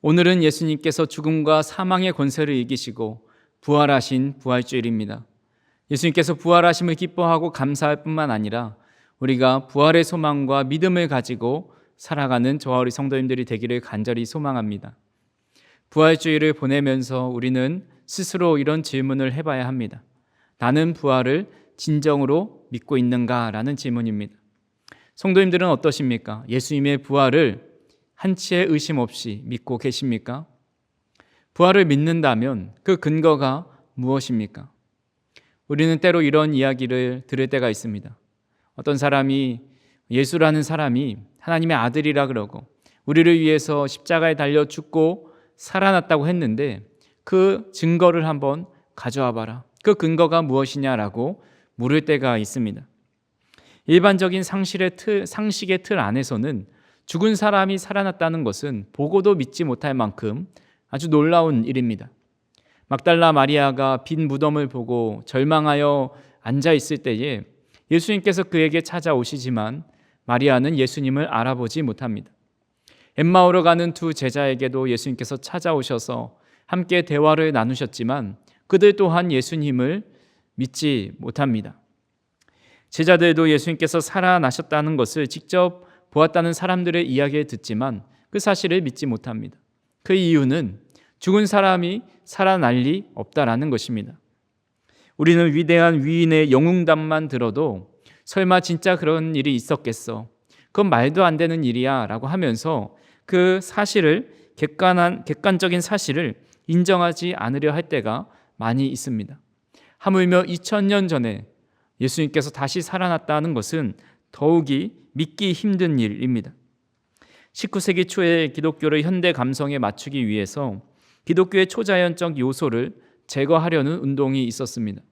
오늘은 예수님께서 죽음과 사망의 권세를 이기시고 부활하신 부활주일입니다. 예수님께서 부활하심을 기뻐하고 감사할 뿐만 아니라 우리가 부활의 소망과 믿음을 가지고 살아가는 저와 우리 성도님들이 되기를 간절히 소망합니다. 부활주일을 보내면서 우리는 스스로 이런 질문을 해봐야 합니다. 나는 부활을 진정으로 믿고 있는가? 라는 질문입니다. 성도님들은 어떠십니까? 예수님의 부활을 한치의 의심 없이 믿고 계십니까? 부활을 믿는다면 그 근거가 무엇입니까? 우리는 때로 이런 이야기를 들을 때가 있습니다. 어떤 사람이 예수라는 사람이 하나님의 아들이라 그러고 우리를 위해서 십자가에 달려 죽고 살아났다고 했는데 그 증거를 한번 가져와 봐라. 그 근거가 무엇이냐라고 물을 때가 있습니다. 일반적인 상식의 틀 안에서는 죽은 사람이 살아났다는 것은 보고도 믿지 못할 만큼 아주 놀라운 일입니다. 막달라 마리아가 빈 무덤을 보고 절망하여 앉아 있을 때에 예수님께서 그에게 찾아오시지만 마리아는 예수님을 알아보지 못합니다. 엠마오로 가는 두 제자에게도 예수님께서 찾아오셔서 함께 대화를 나누셨지만 그들 또한 예수님을 믿지 못합니다. 제자들도 예수님께서 살아나셨다는 것을 직접 보았다는 사람들의 이야기를 듣지만 그 사실을 믿지 못합니다. 그 이유는 죽은 사람이 살아날 리 없다라는 것입니다. 우리는 위대한 위인의 영웅담만 들어도 설마 진짜 그런 일이 있었겠어? 그건 말도 안 되는 일이야 라고 하면서 그 사실을 객관적인 사실을 인정하지 않으려 할 때가 많이 있습니다. 하물며 2000년 전에 예수님께서 다시 살아났다는 것은 더욱이 믿기 힘든 일입니다. 19세기 초에 기독교를 현대 감성에 맞추기 위해서 기독교의 초자연적 요소를 제거하려는 운동이 있었습니다.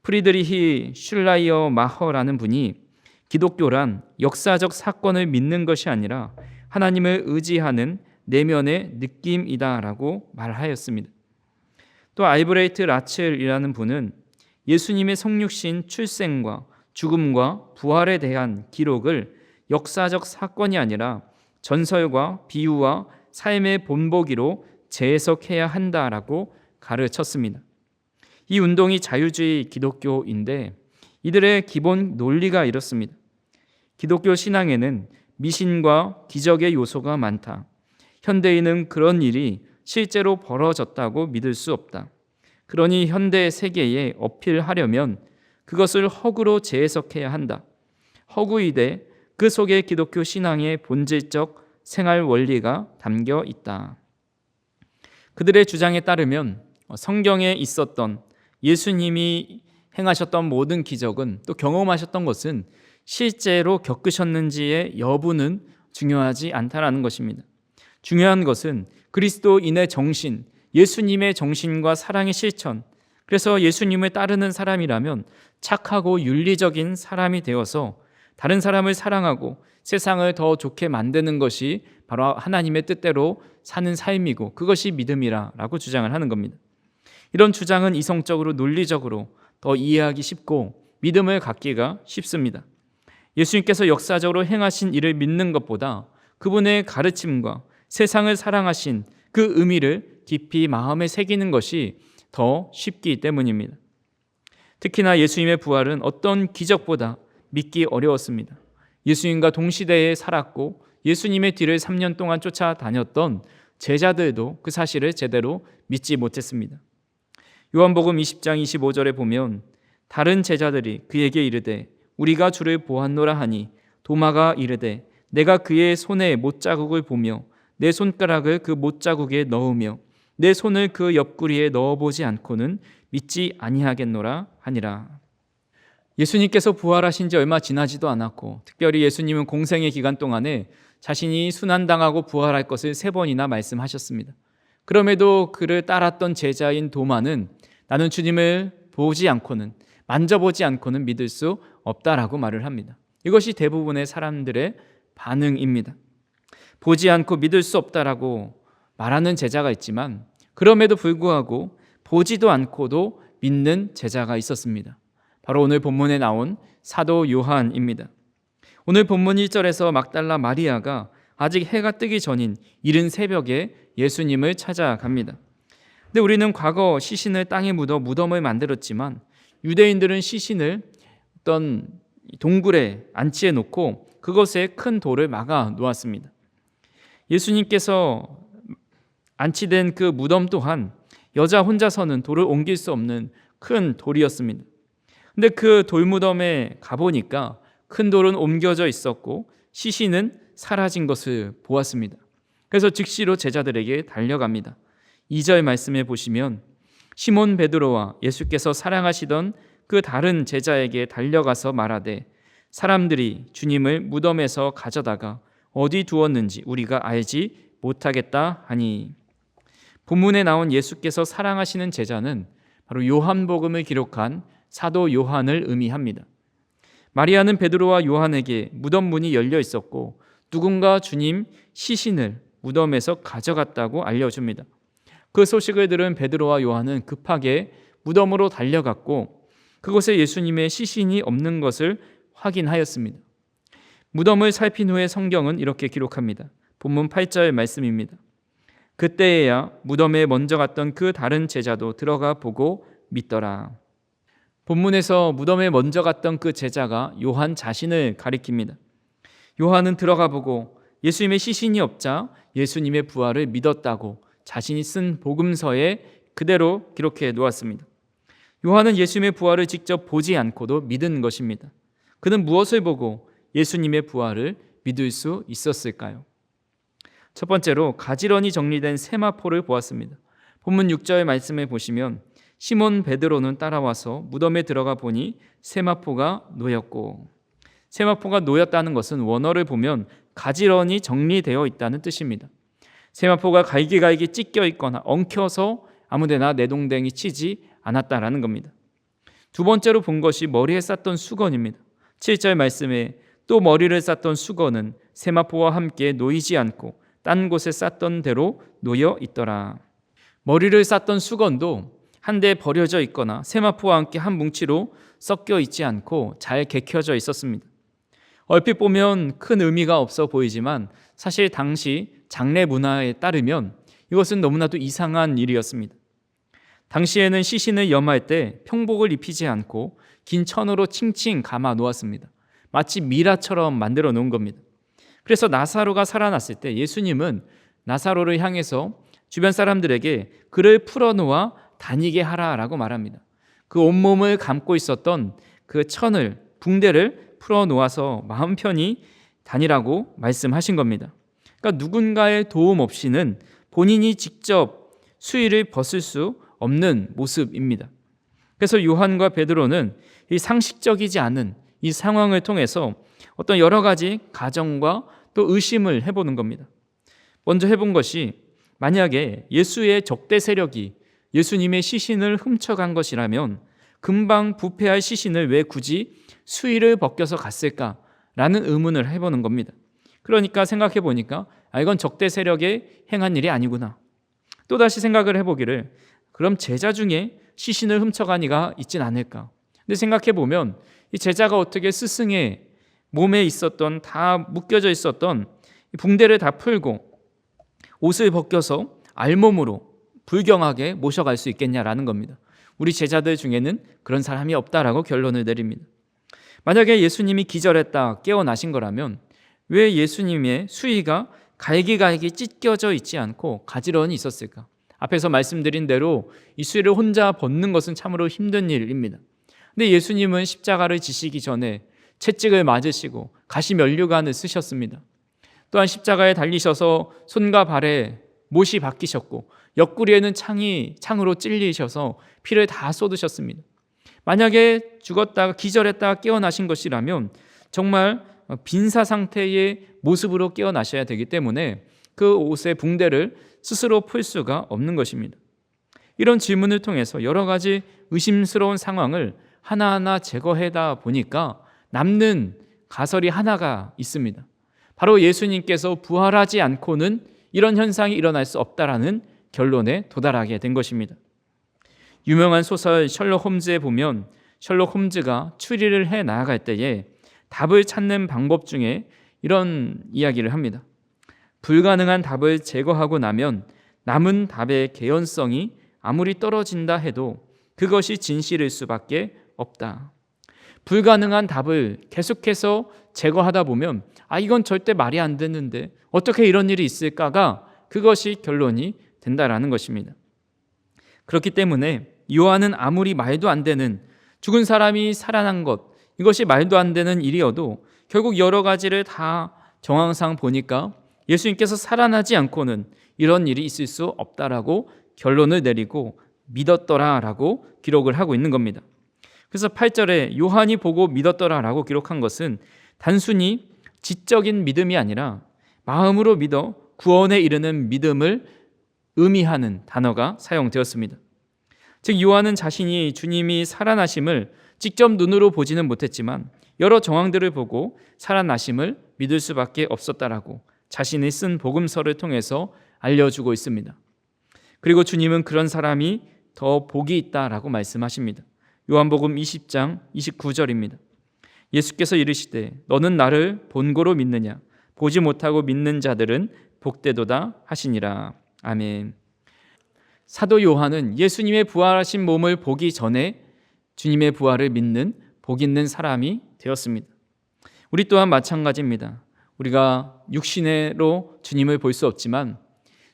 프리드리히 슐라이어 마허라는 분이 기독교란 역사적 사건을 믿는 것이 아니라 하나님을 의지하는 내면의 느낌이다라고 말하였습니다. 또 알브레이트 라첼이라는 분은 예수님의 성육신 출생과 죽음과 부활에 대한 기록을 역사적 사건이 아니라 전설과 비유와 삶의 본보기로 재해석해야 한다라고 가르쳤습니다. 이 운동이 자유주의 기독교인데 이들의 기본 논리가 이렇습니다. 기독교 신앙에는 미신과 기적의 요소가 많다. 현대인은 그런 일이 실제로 벌어졌다고 믿을 수 없다. 그러니 현대 세계에 어필하려면 그것을 허구로 재해석해야 한다. 허구이되 그 속에 기독교 신앙의 본질적 생활 원리가 담겨 있다. 그들의 주장에 따르면 성경에 있었던 예수님이 행하셨던 모든 기적은 또 경험하셨던 것은 실제로 겪으셨는지의 여부는 중요하지 않다라는 것입니다. 중요한 것은 그리스도인의 정신, 예수님의 정신과 사랑의 실천, 그래서 예수님을 따르는 사람이라면 착하고 윤리적인 사람이 되어서 다른 사람을 사랑하고 세상을 더 좋게 만드는 것이 바로 하나님의 뜻대로 사는 삶이고 그것이 믿음이라고 주장을 하는 겁니다. 이런 주장은 이성적으로 논리적으로 더 이해하기 쉽고 믿음을 갖기가 쉽습니다. 예수님께서 역사적으로 행하신 일을 믿는 것보다 그분의 가르침과 세상을 사랑하신 그 의미를 깊이 마음에 새기는 것이 더 쉽기 때문입니다. 특히나 예수님의 부활은 어떤 기적보다 믿기 어려웠습니다. 예수님과 동시대에 살았고 예수님의 뒤를 3년 동안 쫓아다녔던 제자들도 그 사실을 제대로 믿지 못했습니다. 요한복음 20장 25절에 보면 다른 제자들이 그에게 이르되 우리가 주를 보았노라 하니 도마가 이르되 내가 그의 손에 못자국을 보며 내 손가락을 그 못자국에 넣으며 내 손을 그 옆구리에 넣어보지 않고는 믿지 아니하겠노라 하니라. 예수님께서 부활하신 지 얼마 지나지도 않았고 특별히 예수님은 공생의 기간 동안에 자신이 순환당하고 부활할 것을 3번이나 말씀하셨습니다. 그럼에도 그를 따랐던 제자인 도마는 나는 주님을 보지 않고는 만져보지 않고는 믿을 수 없다라고 말을 합니다. 이것이 대부분의 사람들의 반응입니다. 보지 않고 믿을 수 없다라고 말하는 제자가 있지만 그럼에도 불구하고 보지도 않고도 믿는 제자가 있었습니다. 바로 오늘 본문에 나온 사도 요한입니다. 오늘 본문 1절에서 막달라 마리아가 아직 해가 뜨기 전인 이른 새벽에 예수님을 찾아갑니다. 근데 우리는 과거 시신을 땅에 묻어 무덤을 만들었지만 유대인들은 시신을 어떤 동굴에 안치해 놓고 그것에 큰 돌을 막아 놓았습니다. 예수님께서 안치된 그 무덤 또한 여자 혼자서는 돌을 옮길 수 없는 큰 돌이었습니다. 근데 그 돌무덤에 가보니까 큰 돌은 옮겨져 있었고 시신은 사라진 것을 보았습니다. 그래서 즉시로 제자들에게 달려갑니다. 2절 말씀에 보시면 시몬 베드로와 예수께서 사랑하시던 그 다른 제자에게 달려가서 말하되 사람들이 주님을 무덤에서 가져다가 어디 두었는지 우리가 알지 못하겠다 하니, 본문에 나온 예수께서 사랑하시는 제자는 바로 요한복음을 기록한 사도 요한을 의미합니다. 마리아는 베드로와 요한에게 무덤 문이 열려 있었고 누군가 주님 시신을 무덤에서 가져갔다고 알려줍니다. 그 소식을 들은 베드로와 요한은 급하게 무덤으로 달려갔고 그곳에 예수님의 시신이 없는 것을 확인하였습니다. 무덤을 살핀 후에 성경은 이렇게 기록합니다. 본문 8절 말씀입니다. 그때에야 무덤에 먼저 갔던 그 다른 제자도 들어가 보고 믿더라. 본문에서 무덤에 먼저 갔던 그 제자가 요한 자신을 가리킵니다. 요한은 들어가 보고 예수님의 시신이 없자 예수님의 부활을 믿었다고 자신이 쓴 복음서에 그대로 기록해 놓았습니다. 요한은 예수님의 부활을 직접 보지 않고도 믿은 것입니다. 그는 무엇을 보고 예수님의 부활을 믿을 수 있었을까요? 첫 번째로 가지런히 정리된 세마포를 보았습니다. 본문 6절 말씀에 보시면 시몬 베드로는 따라와서 무덤에 들어가 보니 세마포가 놓였고, 세마포가 놓였다는 것은 원어를 보면 가지런히 정리되어 있다는 뜻입니다. 세마포가 갈기갈기 찢겨 있거나 엉켜서 아무데나 내동댕이 치지 않았다라는 겁니다. 두 번째로 본 것이 머리에 쌌던 수건입니다. 7절 말씀에 또 머리를 쌌던 수건은 세마포와 함께 놓이지 않고 딴 곳에 쌌던 대로 놓여 있더라. 머리를 쌌던 수건도 한데 버려져 있거나 세마포와 함께 한 뭉치로 섞여 있지 않고 잘 개켜져 있었습니다. 얼핏 보면 큰 의미가 없어 보이지만 사실 당시 장례 문화에 따르면 이것은 너무나도 이상한 일이었습니다. 당시에는 시신을 염할 때 평복을 입히지 않고 긴 천으로 칭칭 감아 놓았습니다. 마치 미라처럼 만들어 놓은 겁니다. 그래서 나사로가 살아났을 때 예수님은 나사로를 향해서 주변 사람들에게 그를 풀어놓아 다니게 하라라고 말합니다. 그 온몸을 감고 있었던 그 천을, 붕대를 풀어놓아서 마음 편히 다니라고 말씀하신 겁니다. 그러니까 누군가의 도움 없이는 본인이 직접 수의를 벗을 수 없는 모습입니다. 그래서 요한과 베드로는 이 상식적이지 않은 이 상황을 통해서 어떤 여러 가지 가정과 또 의심을 해보는 겁니다. 먼저 해본 것이 만약에 예수의 적대 세력이 예수님의 시신을 훔쳐간 것이라면 금방 부패할 시신을 왜 굳이 수의를 벗겨서 갔을까라는 의문을 해보는 겁니다. 그러니까 생각해 보니까 이건 적대 세력의 행한 일이 아니구나. 또다시 생각을 해보기를 그럼 제자 중에 시신을 훔쳐간 이가 있진 않을까. 근데 생각해 보면 이 제자가 어떻게 스승의 몸에 있었던 다 묶여져 있었던 붕대를 다 풀고 옷을 벗겨서 알몸으로 불경하게 모셔갈 수 있겠냐라는 겁니다. 우리 제자들 중에는 그런 사람이 없다라고 결론을 내립니다. 만약에 예수님이 기절했다 깨어나신 거라면 왜 예수님의 수의가 갈기갈기 찢겨져 있지 않고 가지런히 있었을까? 앞에서 말씀드린 대로 이 수의를 혼자 벗는 것은 참으로 힘든 일입니다. 근데 예수님은 십자가를 지시기 전에 채찍을 맞으시고 가시 면류관을 쓰셨습니다. 또한 십자가에 달리셔서 손과 발에 못이 박히셨고 옆구리에는 창으로 찔리셔서 피를 다 쏟으셨습니다. 만약에 죽었다가 기절했다가 깨어나신 것이라면 정말 빈사 상태의 모습으로 깨어나셔야 되기 때문에 그 옷의 붕대를 스스로 풀 수가 없는 것입니다. 이런 질문을 통해서 여러 가지 의심스러운 상황을 하나하나 제거하다 보니까 남는 가설이 하나가 있습니다. 바로 예수님께서 부활하지 않고는 이런 현상이 일어날 수 없다라는 결론에 도달하게 된 것입니다. 유명한 소설 셜록 홈즈에 보면 셜록 홈즈가 추리를 해 나아갈 때에 답을 찾는 방법 중에 이런 이야기를 합니다. 불가능한 답을 제거하고 나면 남은 답의 개연성이 아무리 떨어진다 해도 그것이 진실일 수밖에 없다. 불가능한 답을 계속해서 제거하다 보면 이건 절대 말이 안 되는데 어떻게 이런 일이 있을까가 그것이 결론이 된다라는 것입니다. 그렇기 때문에 요한은 아무리 말도 안 되는 죽은 사람이 살아난 것, 이것이 말도 안 되는 일이어도 결국 여러 가지를 다 정황상 보니까 예수님께서 살아나지 않고는 이런 일이 있을 수 없다라고 결론을 내리고 믿었더라라고 기록을 하고 있는 겁니다. 그래서 8절에 요한이 보고 믿었더라라고 기록한 것은 단순히 지적인 믿음이 아니라 마음으로 믿어 구원에 이르는 믿음을 의미하는 단어가 사용되었습니다. 즉 요한은 자신이 주님이 살아나심을 직접 눈으로 보지는 못했지만 여러 정황들을 보고 살아나심을 믿을 수밖에 없었다라고 자신이 쓴 복음서를 통해서 알려주고 있습니다. 그리고 주님은 그런 사람이 더 복이 있다라고 말씀하십니다. 요한복음 20장 29절입니다. 예수께서 이르시되 너는 나를 본고로 믿느냐 보지 못하고 믿는 자들은 복되도다 하시니라. 아멘. 사도 요한은 예수님의 부활하신 몸을 보기 전에 주님의 부활을 믿는 복 있는 사람이 되었습니다. 우리 또한 마찬가지입니다. 우리가 육신으로 주님을 볼 수 없지만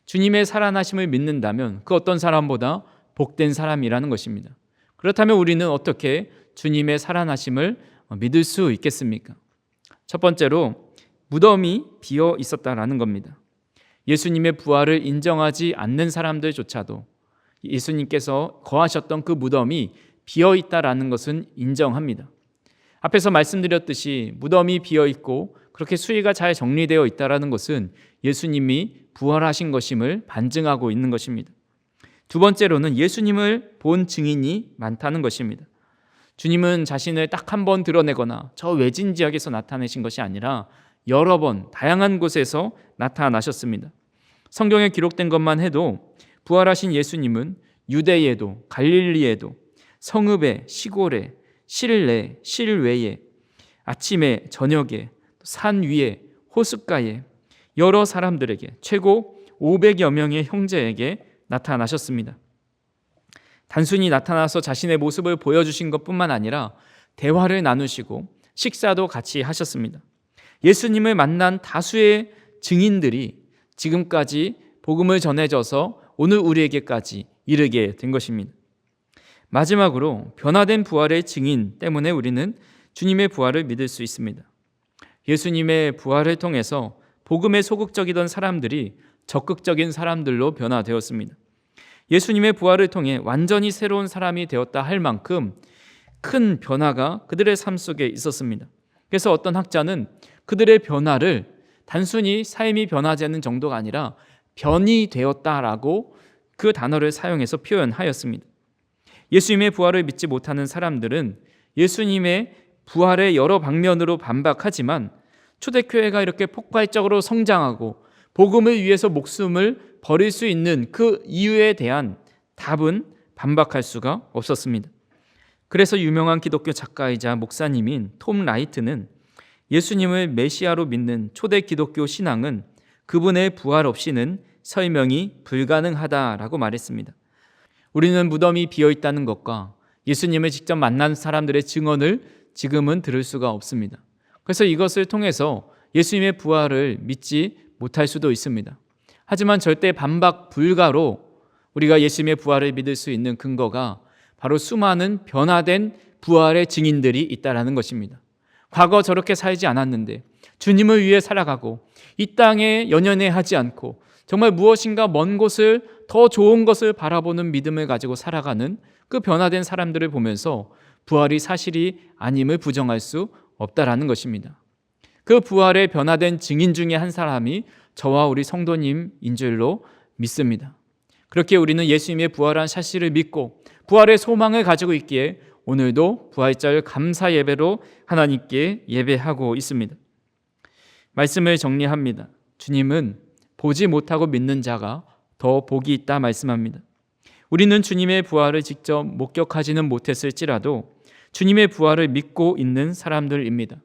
주님의 살아나심을 믿는다면 그 어떤 사람보다 복된 사람이라는 것입니다. 그렇다면 우리는 어떻게 주님의 살아나심을 믿을 수 있겠습니까? 첫 번째로 무덤이 비어 있었다라는 겁니다. 예수님의 부활을 인정하지 않는 사람들조차도 예수님께서 거하셨던 그 무덤이 비어 있다라는 것은 인정합니다. 앞에서 말씀드렸듯이 무덤이 비어 있고 그렇게 수위가 잘 정리되어 있다라는 것은 예수님이 부활하신 것임을 반증하고 있는 것입니다. 두 번째로는 예수님을 본 증인이 많다는 것입니다. 주님은 자신을 딱 한 번 드러내거나 저 외진 지역에서 나타내신 것이 아니라 여러 번 다양한 곳에서 나타나셨습니다. 성경에 기록된 것만 해도 부활하신 예수님은 유대에도 갈릴리에도 성읍에 시골에 실내 실외에 아침에 저녁에 산 위에 호숫가에 여러 사람들에게 최고 500여 명의 형제에게 나타나셨습니다. 단순히 나타나서 자신의 모습을 보여주신 것뿐만 아니라 대화를 나누시고 식사도 같이 하셨습니다. 예수님을 만난 다수의 증인들이 지금까지 복음을 전해져서 오늘 우리에게까지 이르게 된 것입니다. 마지막으로 변화된 부활의 증인 때문에 우리는 주님의 부활을 믿을 수 있습니다. 예수님의 부활을 통해서 복음에 소극적이던 사람들이 적극적인 사람들로 변화되었습니다. 예수님의 부활을 통해 완전히 새로운 사람이 되었다 할 만큼 큰 변화가 그들의 삶 속에 있었습니다. 그래서 어떤 학자는 그들의 변화를 단순히 삶이 변화되는 정도가 아니라 변이 되었다라고 그 단어를 사용해서 표현하였습니다. 예수님의 부활을 믿지 못하는 사람들은 예수님의 부활의 여러 방면으로 반박하지만 초대교회가 이렇게 폭발적으로 성장하고 복음을 위해서 목숨을 버릴 수 있는 그 이유에 대한 답은 반박할 수가 없었습니다. 그래서 유명한 기독교 작가이자 목사님인 톰 라이트는 예수님을 메시아로 믿는 초대 기독교 신앙은 그분의 부활 없이는 설명이 불가능하다라고 말했습니다. 우리는 무덤이 비어 있다는 것과 예수님을 직접 만난 사람들의 증언을 지금은 들을 수가 없습니다. 그래서 이것을 통해서 예수님의 부활을 믿지 못할 수도 있습니다. 하지만 절대 반박 불가로 우리가 예수님의 부활을 믿을 수 있는 근거가 바로 수많은 변화된 부활의 증인들이 있다는 것입니다. 과거 저렇게 살지 않았는데 주님을 위해 살아가고 이 땅에 연연해하지 않고 정말 무엇인가 먼 곳을 더 좋은 것을 바라보는 믿음을 가지고 살아가는 그 변화된 사람들을 보면서 부활이 사실이 아님을 부정할 수 없다라는 것입니다. 그 부활의 변화된 증인 중에 한 사람이 저와 우리 성도님인 줄로 믿습니다. 그렇게 우리는 예수님의 부활한 사실을 믿고 부활의 소망을 가지고 있기에 오늘도 부활절 감사 예배로 하나님께 예배하고 있습니다. 말씀을 정리합니다. 주님은 보지 못하고 믿는 자가 더 복이 있다 말씀합니다. 우리는 주님의 부활을 직접 목격하지는 못했을지라도 주님의 부활을 믿고 있는 사람들입니다.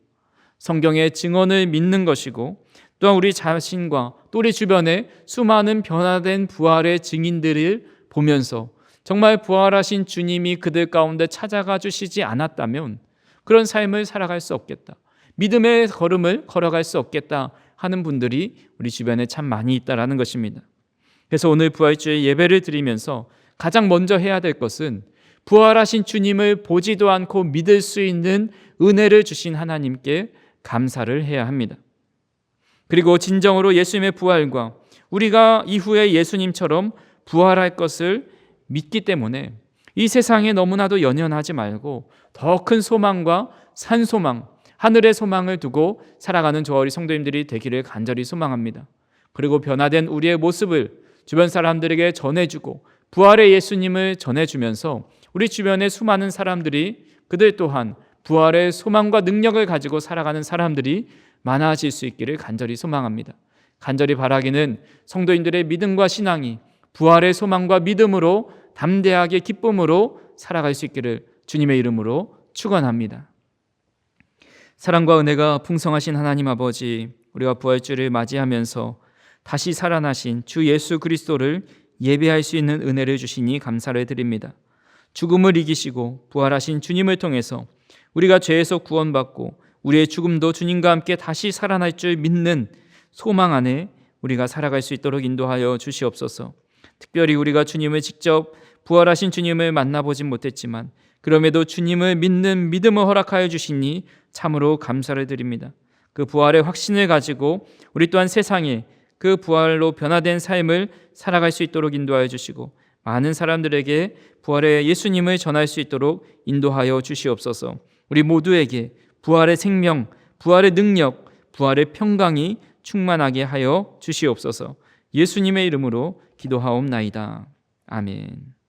성경의 증언을 믿는 것이고 또한 우리 자신과 또 우리 주변에 수많은 변화된 부활의 증인들을 보면서 정말 부활하신 주님이 그들 가운데 찾아가 주시지 않았다면 그런 삶을 살아갈 수 없겠다, 믿음의 걸음을 걸어갈 수 없겠다 하는 분들이 우리 주변에 참 많이 있다라는 것입니다. 그래서 오늘 부활주의 예배를 드리면서 가장 먼저 해야 될 것은 부활하신 주님을 보지도 않고 믿을 수 있는 은혜를 주신 하나님께 감사를 해야 합니다. 그리고 진정으로 예수님의 부활과 우리가 이후에 예수님처럼 부활할 것을 믿기 때문에 이 세상에 너무나도 연연하지 말고 더 큰 소망과 산소망, 하늘의 소망을 두고 살아가는 저와 우리 성도님들이 되기를 간절히 소망합니다. 그리고 변화된 우리의 모습을 주변 사람들에게 전해주고 부활의 예수님을 전해주면서 우리 주변의 수많은 사람들이 그들 또한 부활의 소망과 능력을 가지고 살아가는 사람들이 많아질 수 있기를 간절히 소망합니다. 간절히 바라기는 성도인들의 믿음과 신앙이 부활의 소망과 믿음으로 담대하게 기쁨으로 살아갈 수 있기를 주님의 이름으로 축원합니다. 사랑과 은혜가 풍성하신 하나님 아버지, 우리가 부활주를 맞이하면서 다시 살아나신 주 예수 그리스도를 예배할 수 있는 은혜를 주시니 감사를 드립니다. 죽음을 이기시고 부활하신 주님을 통해서 우리가 죄에서 구원받고 우리의 죽음도 주님과 함께 다시 살아날 줄 믿는 소망 안에 우리가 살아갈 수 있도록 인도하여 주시옵소서. 특별히 우리가 주님을 직접 부활하신 주님을 만나보진 못했지만 그럼에도 주님을 믿는 믿음을 허락하여 주시니 참으로 감사를 드립니다. 그 부활의 확신을 가지고 우리 또한 세상에 그 부활로 변화된 삶을 살아갈 수 있도록 인도하여 주시고 많은 사람들에게 부활의 예수님을 전할 수 있도록 인도하여 주시옵소서. 우리 모두에게 부활의 생명, 부활의 능력, 부활의 평강이 충만하게 하여 주시옵소서. 예수님의 이름으로 기도하옵나이다. 아멘.